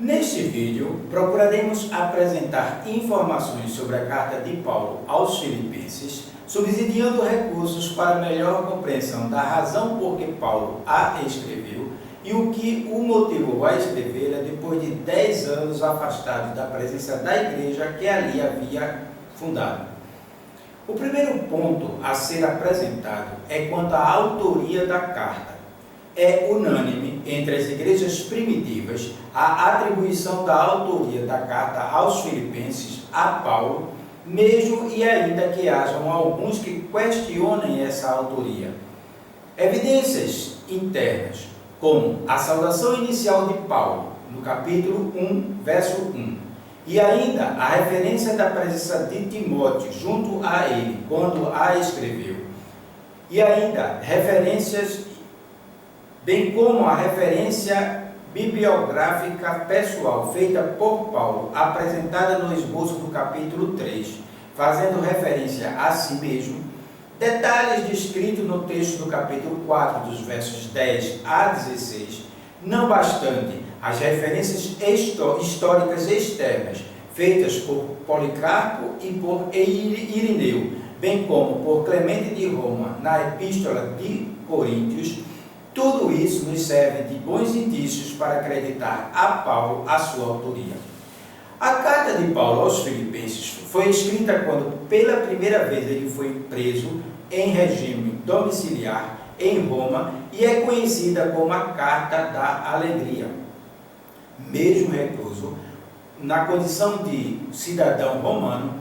Neste vídeo, procuraremos apresentar informações sobre a carta de Paulo aos Filipenses, subsidiando recursos para melhor compreensão da razão por que Paulo a escreveu e o que o motivou a escrevê-la depois de 10 anos afastado da presença da igreja que ali havia fundado. O primeiro ponto a ser apresentado é quanto à autoria da carta. É unânime entre as igrejas primitivas a atribuição da autoria da carta aos Filipenses a Paulo, mesmo e ainda que hajam alguns que questionem essa autoria. Evidências internas, como a saudação inicial de Paulo, no capítulo 1, verso 1, e ainda a referência da presença de Timóteo junto a ele, quando a escreveu, e ainda referências, bem como a referência bibliográfica pessoal feita por Paulo, apresentada no esboço do capítulo 3, fazendo referência a si mesmo, detalhes descritos no texto do capítulo 4, dos versos 10 a 16, não bastante as referências históricas externas, feitas por Policarpo e por Irineu, bem como por Clemente de Roma, na Epístola de Coríntios, tudo isso nos serve de bons indícios para acreditar a Paulo a sua autoria. A carta de Paulo aos Filipenses foi escrita quando pela primeira vez ele foi preso em regime domiciliar em Roma e é conhecida como a Carta da Alegria. Mesmo recluso, na condição de cidadão romano,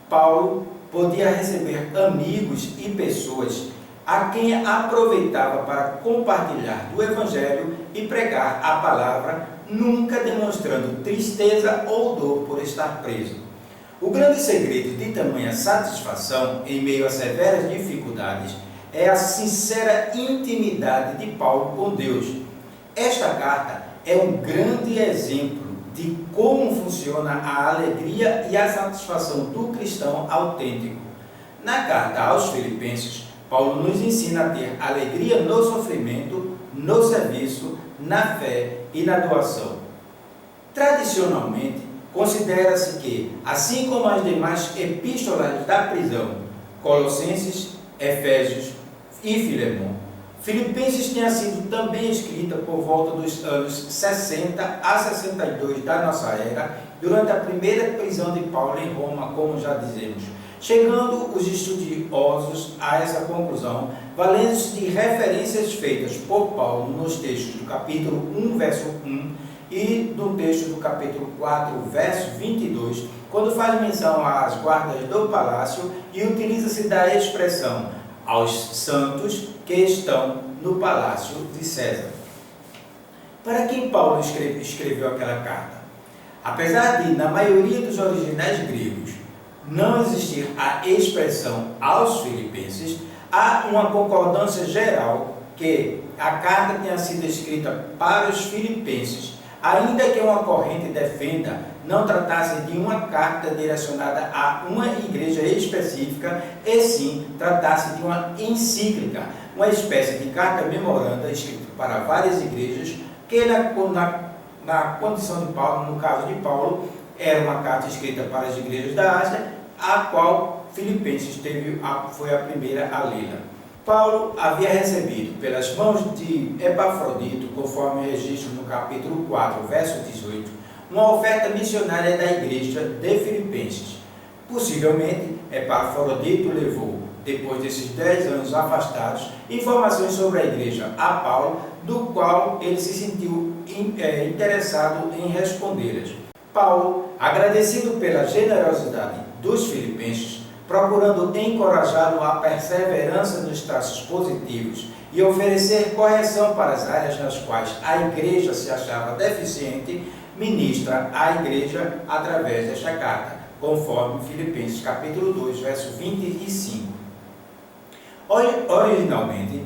Paulo podia receber amigos e pessoas a quem aproveitava para compartilhar do Evangelho e pregar a palavra, nunca demonstrando tristeza ou dor por estar preso. O grande segredo de tamanha satisfação em meio a severas dificuldades é a sincera intimidade de Paulo com Deus. Esta carta é um grande exemplo de como funciona a alegria e a satisfação do cristão autêntico. Na carta aos Filipenses, Paulo nos ensina a ter alegria no sofrimento, no serviço, na fé e na doação. Tradicionalmente, considera-se que, assim como as demais epístolas da prisão, Colossenses, Efésios e Filemão, Filipenses tenha sido também escrita por volta dos anos 60 a 62 da nossa era, durante a primeira prisão de Paulo em Roma, como já dizemos, chegando os estudiosos a essa conclusão, valendo-se de referências feitas por Paulo nos textos do capítulo 1, verso 1 e do texto do capítulo 4, verso 22, quando faz menção às guardas do palácio e utiliza-se da expressão aos santos que estão no palácio de César. Para quem Paulo escreveu aquela carta? Apesar de, na maioria dos originais gregos, não existir a expressão aos Filipenses, há uma concordância geral que a carta tenha sido escrita para os Filipenses, ainda que uma corrente defenda não tratasse de uma carta direcionada a uma igreja específica, e sim tratasse de uma encíclica, uma espécie de carta memoranda escrita para várias igrejas, que na condição de Paulo, no caso de Paulo, era uma carta escrita para as igrejas da Ásia, a qual Filipenses foi a primeira a lê-la. Paulo havia recebido pelas mãos de Epafrodito, conforme registro no capítulo 4, verso 18, uma oferta missionária da igreja de Filipenses. Possivelmente, Epafrodito levou, depois desses 10 anos afastados, informações sobre a igreja a Paulo, do qual ele se sentiu interessado em respondê-las. Paulo, agradecido pela generosidade dos filipenses, procurando encorajá-lo à perseverança nos traços positivos e oferecer correção para as áreas nas quais a igreja se achava deficiente, ministra à igreja através desta carta, conforme Filipenses capítulo 2, verso 25. Originalmente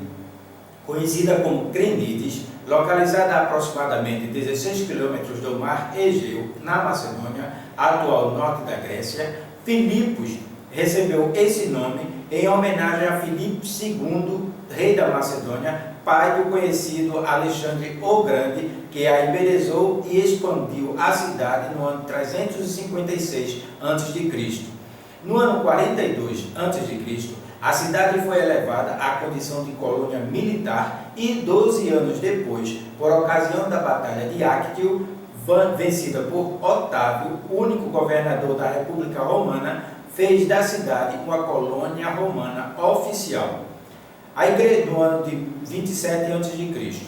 conhecida como Crenides, localizada a aproximadamente 16 quilômetros do mar Egeu, na Macedônia, atual norte da Grécia, Filipos recebeu esse nome em homenagem a Filipe II, rei da Macedônia, pai do conhecido Alexandre o Grande, que a embelezou e expandiu a cidade no ano 356 a.C. No ano 42 a.C., a cidade foi elevada à condição de colônia militar e 12 anos depois, por ocasião da Batalha de Actio, vencida por Otávio, único governador da República Romana, fez da cidade uma colônia romana oficial. A igreja do ano de 27 a.C.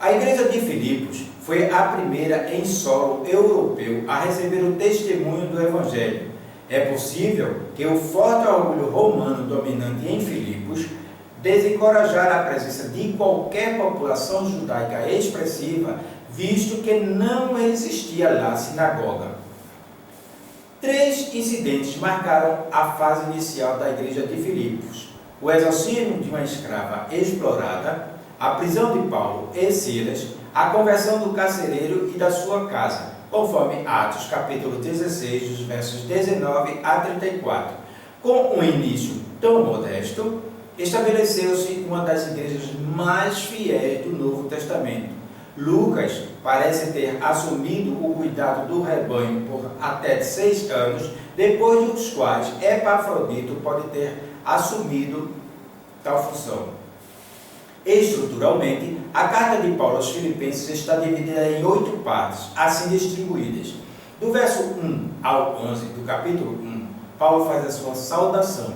A igreja de Filipos foi a primeira em solo europeu a receber o testemunho do Evangelho. É possível que o forte orgulho romano dominante em Filipos desencorajara a presença de qualquer população judaica expressiva, visto que não existia lá sinagoga. 3 incidentes marcaram a fase inicial da igreja de Filipos: o exorcismo de uma escrava explorada, a prisão de Paulo e Silas, a conversão do carcereiro e da sua casa, conforme Atos capítulo 16, dos versos 19 a 34. Com um início tão modesto, estabeleceu-se uma das igrejas mais fiéis do Novo Testamento. Lucas parece ter assumido o cuidado do rebanho por até 6 anos, depois dos quais Epafrodito pode ter assumido tal função. Estruturalmente, a carta de Paulo aos Filipenses está dividida em 8 partes, assim distribuídas. Do verso 1 ao 11 do capítulo 1, Paulo faz a sua saudação.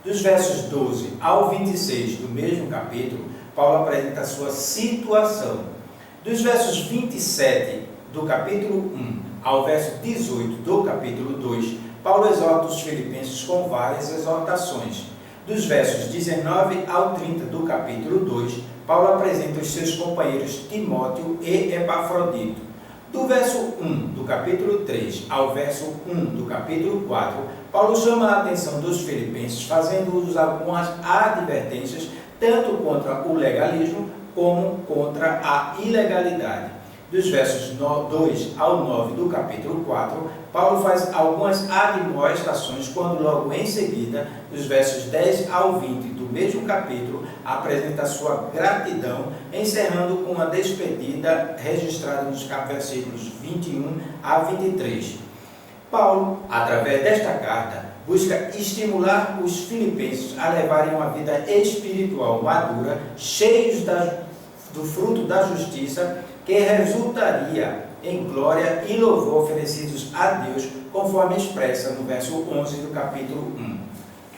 Dos versos 12 ao 26 do mesmo capítulo, Paulo apresenta a sua situação. Dos versos 27 do capítulo 1 ao verso 18 do capítulo 2, Paulo exorta os filipenses com várias exortações. Dos versos 19 ao 30 do capítulo 2, Paulo apresenta os seus companheiros Timóteo e Epafrodito. Do verso 1 do capítulo 3 ao verso 1 do capítulo 4, Paulo chama a atenção dos filipenses, fazendo-os algumas advertências, tanto contra o legalismo como contra a ilegalidade. Dos versos 2 ao 9 do capítulo 4, Paulo faz algumas admoestações, quando logo em seguida, dos versos 10 ao 20 do mesmo capítulo, apresenta a sua gratidão, encerrando com uma despedida registrada nos versículos 21 a 23. Paulo, através desta carta, busca estimular os filipenses a levarem uma vida espiritual madura, cheios do fruto da justiça, que resultaria em glória e louvor oferecidos a Deus, conforme expressa no verso 11 do capítulo 1.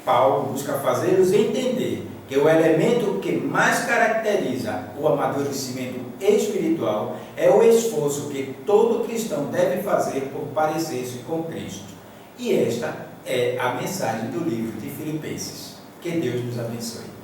Paulo busca fazê-los entender que o elemento que mais caracteriza o amadurecimento espiritual é o esforço que todo cristão deve fazer por parecer-se com Cristo. E esta é a mensagem do livro de Filipenses. Que Deus nos abençoe.